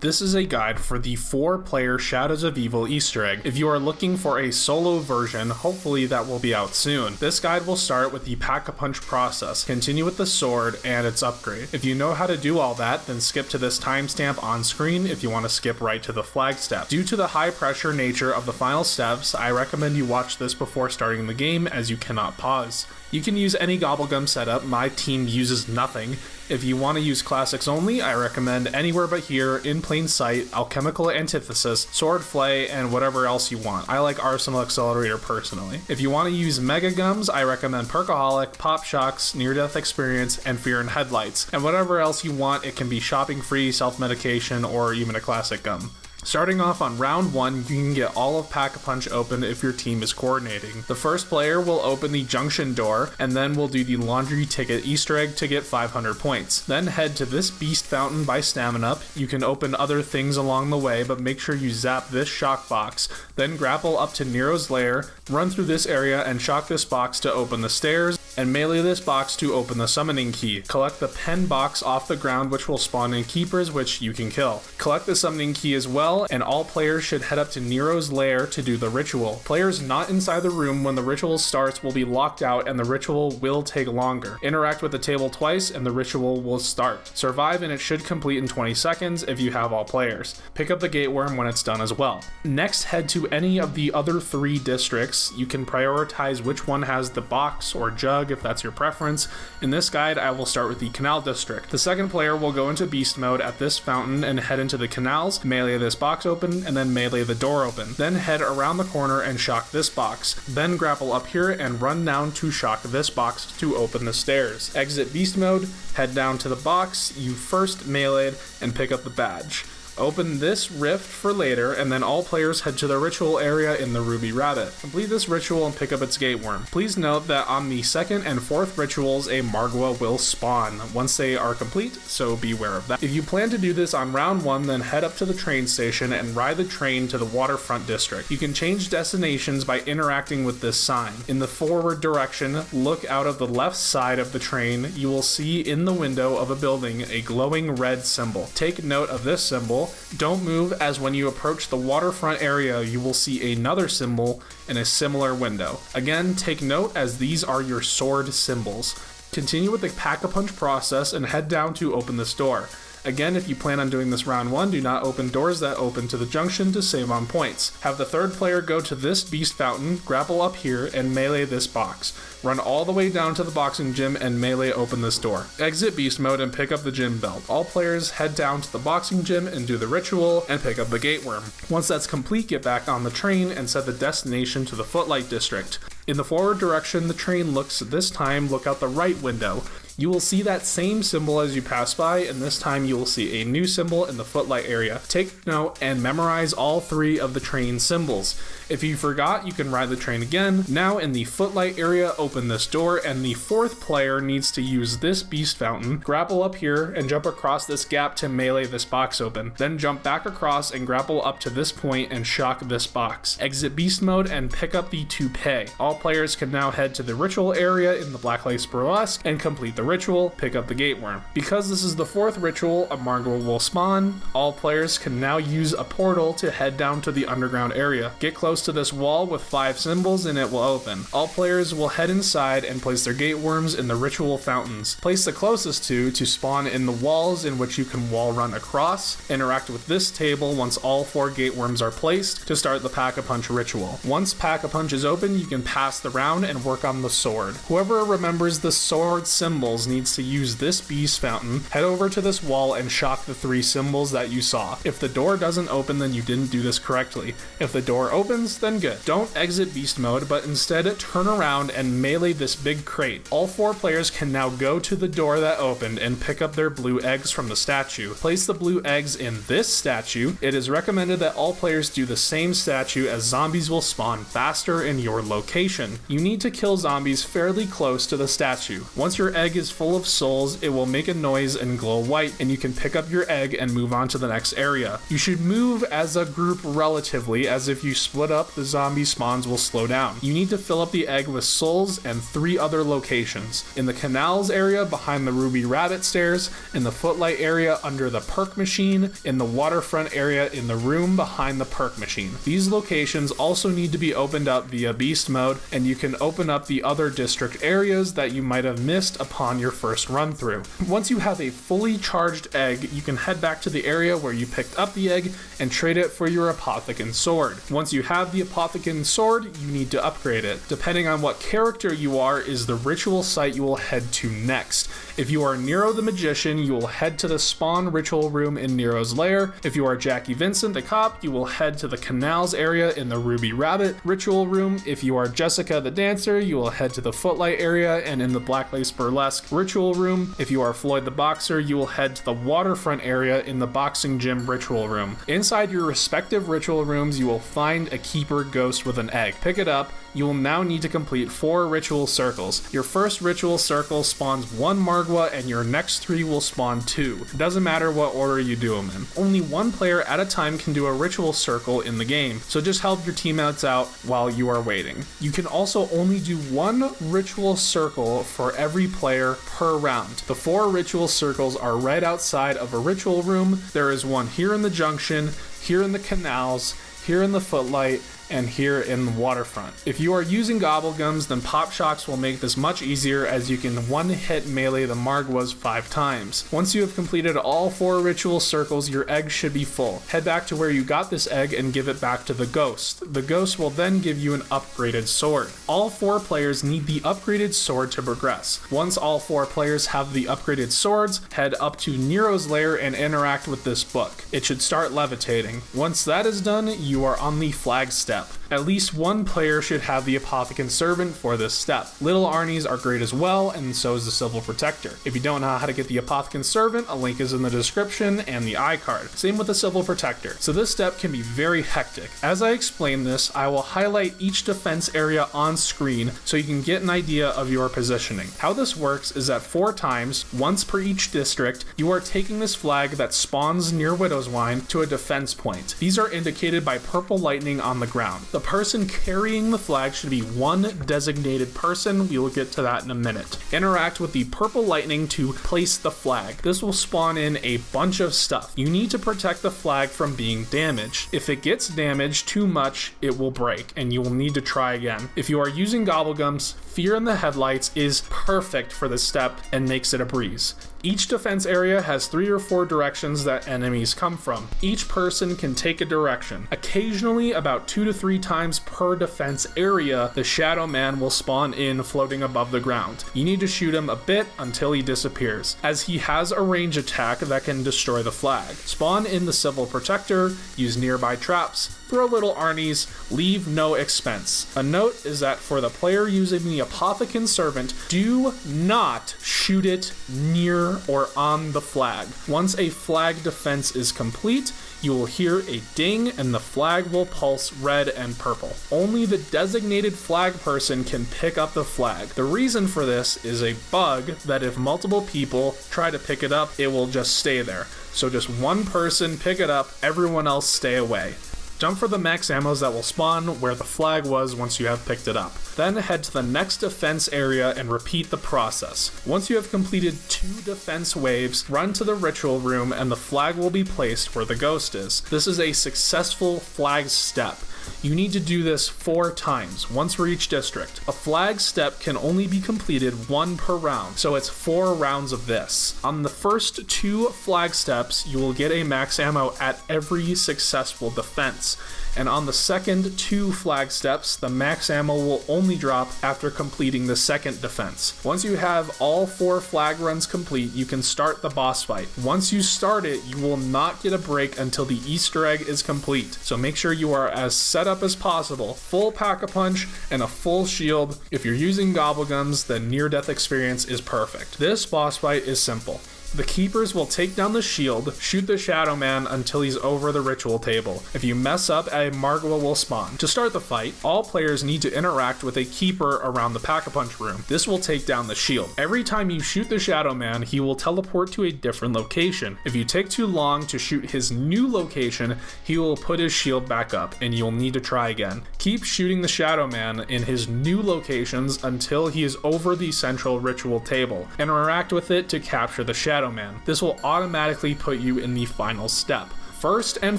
This is a guide for the 4-player Shadows of Evil Easter egg. If you are looking for a solo version, hopefully that will be out soon. This guide will start with the Pack-a-Punch process, continue with the sword, and its upgrade. If you know how to do all that, then skip to this timestamp on screen if you want to skip right to the flag step. Due to the high pressure nature of the final steps, I recommend you watch this before starting the game as you cannot pause. You can use any Gobblegum setup, my team uses nothing. If you want to use classics only, I recommend Anywhere But Here, In Plain Sight, Alchemical Antithesis, Sword Flay, and whatever else you want. I like Arsenal Accelerator personally. If you want to use Mega Gums, I recommend Perkaholic, Pop Shocks, Near Death Experience, and Fear and Headlights. And whatever else you want, it can be shopping free, self-medication, or even a classic gum. Starting off on round 1, you can get all of Pack-a-Punch open if your team is coordinating. The first player will open the junction door, and then we'll do the laundry ticket Easter egg to get 500 points. Then head to this beast fountain by Stamina. You can open other things along the way, but make sure you zap this shock box. Then grapple up to Nero's lair, run through this area and shock this box to open the stairs, and melee this box to open the summoning key. Collect the pen box off the ground, which will spawn in keepers, which you can kill. Collect the summoning key as well, and all players should head up to Nero's lair to do the ritual. Players not inside the room when the ritual starts will be locked out and the ritual will take longer. Interact with the table twice and the ritual will start. Survive and it should complete in 20 seconds if you have all players. Pick up the gateworm when it's done as well. Next, head to any of the other 3 districts. You can prioritize which one has the box or jug if that's your preference. In this guide, I will start with the Canal district. The second player will go into beast mode at this fountain and head into the canals, melee this box open, and then melee the door open. Then head around the corner and shock this box. Then grapple up here and run down to shock this box to open the stairs. Exit beast mode, head down to the box you first meleeed, and pick up the badge. Open this rift for later, and then all players head to the ritual area in the Ruby Rabbit. Complete this ritual and pick up its gateworm. Please note that on the 2nd and 4th rituals, a Margwa will spawn once they are complete, so beware of that. If you plan to do this on round 1, then head up to the train station and ride the train to the Waterfront district. You can change destinations by interacting with this sign. In the forward direction, look out of the left side of the train. You will see in the window of a building a glowing red symbol. Take note of this symbol. Don't move, as when you approach the waterfront area, you will see another symbol in a similar window. Again, take note as these are your sword symbols. Continue with the Pack-a-Punch process and head down to open this door. Again, if you plan on doing this round 1, do not open doors that open to the junction to save on points. Have the 3rd player go to this beast fountain, grapple up here, and melee this box. Run all the way down to the boxing gym and melee open this door. Exit beast mode and pick up the gym belt. All players head down to the boxing gym and do the ritual and pick up the gateworm. Once that's complete, get back on the train and set the destination to the Footlight district. In the forward direction the train looks, this time look out the right window. You will see that same symbol as you pass by, and this time you will see a new symbol in the Footlight area. Take note and memorize all 3 of the train symbols. If you forgot, you can ride the train again. Now in the Footlight area, open this door, and the 4th player needs to use this beast fountain, grapple up here, and jump across this gap to melee this box open. Then jump back across and grapple up to this point and shock this box. Exit beast mode and pick up the toupee. All players can now head to the ritual area in the Black Lace Burlesque and complete the ritual, pick up the gateworm. Because this is the 4th ritual, a Margwa will spawn. All players can now use a portal to head down to the underground area. Get close to this wall with 5 symbols and it will open. All players will head inside and place their gateworms in the ritual fountains. Place the closest to spawn in the walls in which you can wall run across. Interact with this table once all 4 gateworms are placed to start the Pack-a-Punch ritual. Once Pack-a-Punch is open, you can pass the round and work on the sword. Whoever remembers the sword symbols needs to use this beast fountain, head over to this wall and shock the 3 symbols that you saw. If the door doesn't open, then you didn't do this correctly. If the door opens, then good. Don't exit beast mode, but instead turn around and melee this big crate. All 4 players can now go to the door that opened and pick up their blue eggs from the statue. Place the blue eggs in this statue. It is recommended that all players do the same statue, as zombies will spawn faster in your location. You need to kill zombies fairly close to the statue. Once your egg is is full of souls, it will make a noise and glow white, and you can pick up your egg and move on to the next area. You should move as a group relatively, as if you split up, the zombie spawns will slow down. You need to fill up the egg with souls and 3 other locations. In the canals area behind the Ruby Rabbit stairs, in the Footlight area under the perk machine, in the waterfront area in the room behind the perk machine. These locations also need to be opened up via beast mode, and you can open up the other district areas that you might have missed upon your first run through. Once you have a fully charged egg, you can head back to the area where you picked up the egg and trade it for your Apothicon sword. Once you have the Apothicon sword, you need to upgrade it. Depending on what character you are is the ritual site you will head to next. If you are Nero the Magician, you will head to the spawn ritual room in Nero's lair. If you are Jackie Vincent the Cop, you will head to the canals area in the Ruby Rabbit ritual room. If you are Jessica the Dancer, you will head to the Footlight area and in the Black Lace Burlesque ritual room. If you are Floyd the Boxer, you will head to the waterfront area in the boxing gym ritual room. Inside your respective ritual rooms, you will find a keeper ghost with an egg. Pick it up. You will now need to complete 4 ritual circles. Your first ritual circle spawns 1 Margwa and your next 3 will spawn 2. It doesn't matter what order you do them in. Only 1 player at a time can do a ritual circle in the game, so just help your teammates out while you are waiting. You can also only do 1 ritual circle for every player per round. The 4 ritual circles are right outside of a ritual room. There is one here in the junction, here in the canals, here in the Footlight, and here in the waterfront. If you are using Gobblegums, then Pop Shocks will make this much easier, as you can one-hit melee the Margwas 5 times. Once you have completed all 4 ritual circles, your egg should be full. Head back to where you got this egg and give it back to the ghost. The ghost will then give you an upgraded sword. All 4 players need the upgraded sword to progress. Once all 4 players have the upgraded swords, head up to Nero's lair and interact with this book. It should start levitating. Once that is done, you are on the flag step. At least 1 player should have the Apothicon Servant for this step. Little Arnies are great as well, and so is the Civil Protector. If you don't know how to get the Apothicon Servant, a link is in the description and the iCard. Same with the Civil Protector. So this step can be very hectic. As I explain this, I will highlight each defense area on screen so you can get an idea of your positioning. How this works is that 4 times, once per each district, you are taking this flag that spawns near Widow's Wine to a defense point. These are indicated by purple lightning on the ground. The person carrying the flag should be 1 designated person. We will get to that in a minute. Interact with the purple lightning to place the flag. This will spawn in a bunch of stuff. You need to protect the flag from being damaged. If it gets damaged too much, it will break and you will need to try again. If you are using Gobblegums, Fear in the Headlights is perfect for this step and makes it a breeze. Each defense area has 3 or 4 directions that enemies come from. Each person can take a direction. Occasionally, about 2 to 3 times per defense area, the Shadow Man will spawn in floating above the ground. You need to shoot him a bit until he disappears, as he has a range attack that can destroy the flag. Spawn in the Civil Protector, use nearby traps, throw little Arnies, leave no expense. A note is that for the player using the Apothicon Servant, do not shoot it near or on the flag. Once a flag defense is complete, you will hear a ding and the flag will pulse red and purple. Only the designated flag person can pick up the flag. The reason for this is a bug that if multiple people try to pick it up, it will just stay there. So just 1 person pick it up, everyone else stay away. Jump for the max ammos that will spawn where the flag was once you have picked it up. Then head to the next defense area and repeat the process. Once you have completed 2 defense waves, run to the ritual room and the flag will be placed where the ghost is. This is a successful flag step. You need to do this 4 times, once for each district. A flag step can only be completed 1 per round, so it's 4 rounds of this. On the first 2 flag steps, you will get a max ammo at every successful defense. And on the second 2 flag steps, the max ammo will only drop after completing the second defense. Once you have all 4 flag runs complete, you can start the boss fight. Once you start it, you will not get a break until the Easter egg is complete. So make sure you are as set up as possible. Full Pack-a-Punch and a full shield. If you're using Gobblegums, the near-death experience is perfect. This boss fight is simple. The keepers will take down the shield, shoot the Shadow Man until he's over the ritual table. If you mess up, a Margwa will spawn. To start the fight, all players need to interact with a keeper around the Pack-a-Punch room. This will take down the shield. Every time you shoot the Shadow Man, he will teleport to a different location. If you take too long to shoot his new location, he will put his shield back up and you'll need to try again. Keep shooting the Shadow Man in his new locations until he is over the central ritual table. Interact with it to capture the Shadow Man. This will automatically put you in the final step. First and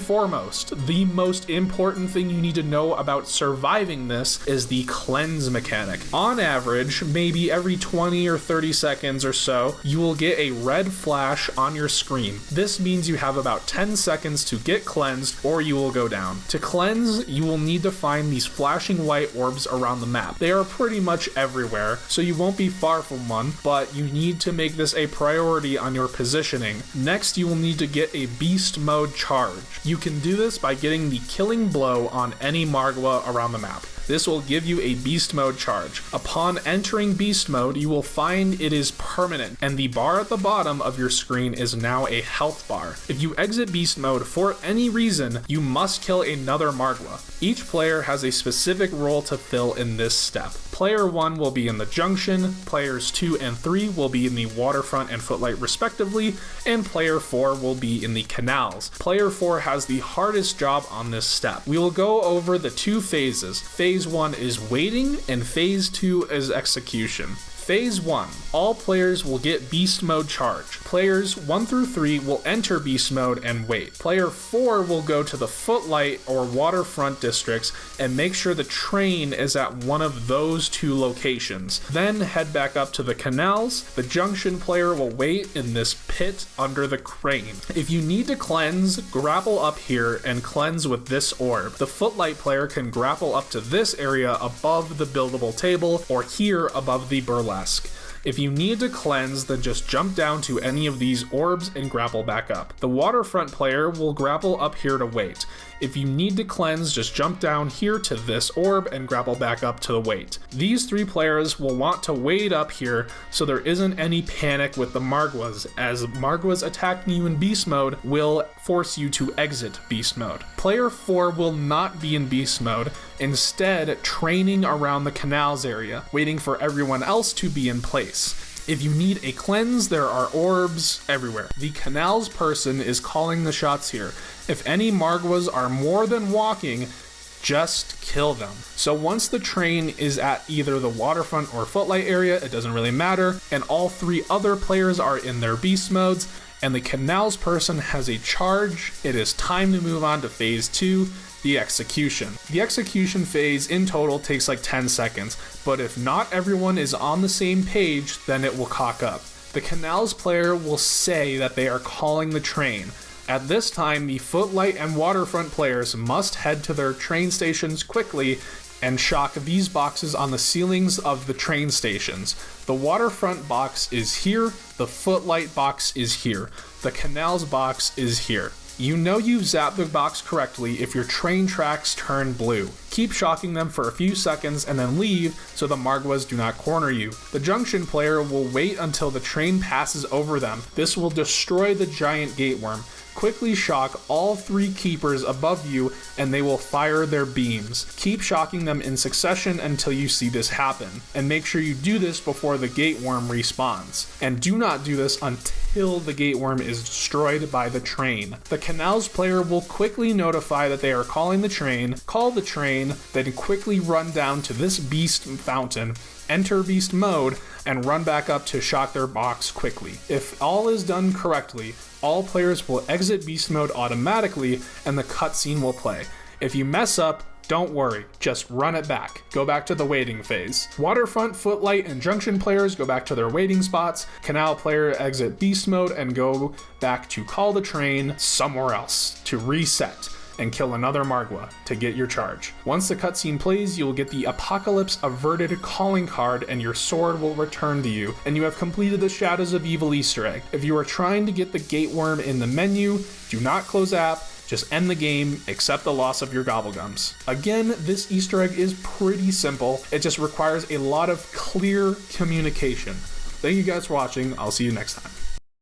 foremost, the most important thing you need to know about surviving this is the cleanse mechanic. On average, maybe every 20 or 30 seconds or so, you will get a red flash on your screen. This means you have about 10 seconds to get cleansed or you will go down. To cleanse, you will need to find these flashing white orbs around the map. They are pretty much everywhere, so you won't be far from one, but you need to make this a priority on your positioning. Next, you will need to get a beast mode charge. You can do this by getting the killing blow on any Margwa around the map. This will give you a beast mode charge. Upon entering beast mode, you will find it is permanent, and the bar at the bottom of your screen is now a health bar. If you exit beast mode for any reason, you must kill another Margwa. Each player has a specific role to fill in this step. Player 1 will be in the junction, players 2 and 3 will be in the waterfront and footlight respectively, and player 4 will be in the canals. Player 4 has the hardest job on this step. We will go over the two phases. Phase 1 is waiting and phase 2 is execution. Phase 1, all players will get beast mode charge. Players 1 through 3 will enter beast mode and wait. Player 4 will go to the footlight or waterfront districts and make sure the train is at one of those two locations. Then head back up to the canals. The junction player will wait in this pit under the crane. If you need to cleanse, grapple up here and cleanse with this orb. The footlight player can grapple up to this area above the buildable table or here above the burlesque. If you need to cleanse, then just jump down to any of these orbs and grapple back up. The waterfront player will grapple up here to wait. If you need to cleanse, just jump down here to this orb and grapple back up to the wait. These three players will want to wait up here so there isn't any panic with the Margwas, as Margwas attacking you in beast mode will force you to exit beast mode. Player 4 will not be in beast mode, instead training around the canals area, waiting for everyone else to be in place. If you need a cleanse, there are orbs everywhere. The canals person is calling the shots here. If any Margwas are more than walking, just kill them. So once the train is at either the waterfront or footlight area, it doesn't really matter, and all three other players are in their beast modes, and the canals person has a charge, it is time to move on to phase 2, the execution. The execution phase in total takes like 10 seconds, but if not everyone is on the same page, then it will cock up. The canals player will say that they are calling the train. At this time, the footlight and waterfront players must head to their train stations quickly and shock these boxes on the ceilings of the train stations. The waterfront box is here, the footlight box is here, the canals box is here. You know you've zapped the box correctly if your train tracks turn blue. Keep shocking them for a few seconds and then leave so the Margwas do not corner you. The junction player will wait until the train passes over them. This will destroy the giant gateworm. Quickly shock all three keepers above you and they will fire their beams. Keep shocking them in succession until you see this happen, and make sure you do this before the gateworm respawns. And do not do this until the gateworm is destroyed by the train. The canals player will quickly notify that they are calling the train, call the train, then quickly run down to this beast fountain, enter beast mode, and run back up to shock their box quickly. If all is done correctly, all players will exit beast mode automatically and the cutscene will play. If you mess up, don't worry, just run it back. Go back to the waiting phase. Waterfront, footlight, and junction players go back to their waiting spots. Canal player exit beast mode and go back to call the train somewhere else to reset and kill another Margwa to get your charge. Once the cutscene plays, you will get the Apocalypse Averted calling card and your sword will return to you, and you have completed the Shadows of Evil Easter egg. If you are trying to get the gateworm in the menu, do not close app, just end the game, accept the loss of your Gobblegums. Again, this Easter egg is pretty simple, it just requires a lot of clear communication. Thank you guys for watching, I'll see you next time.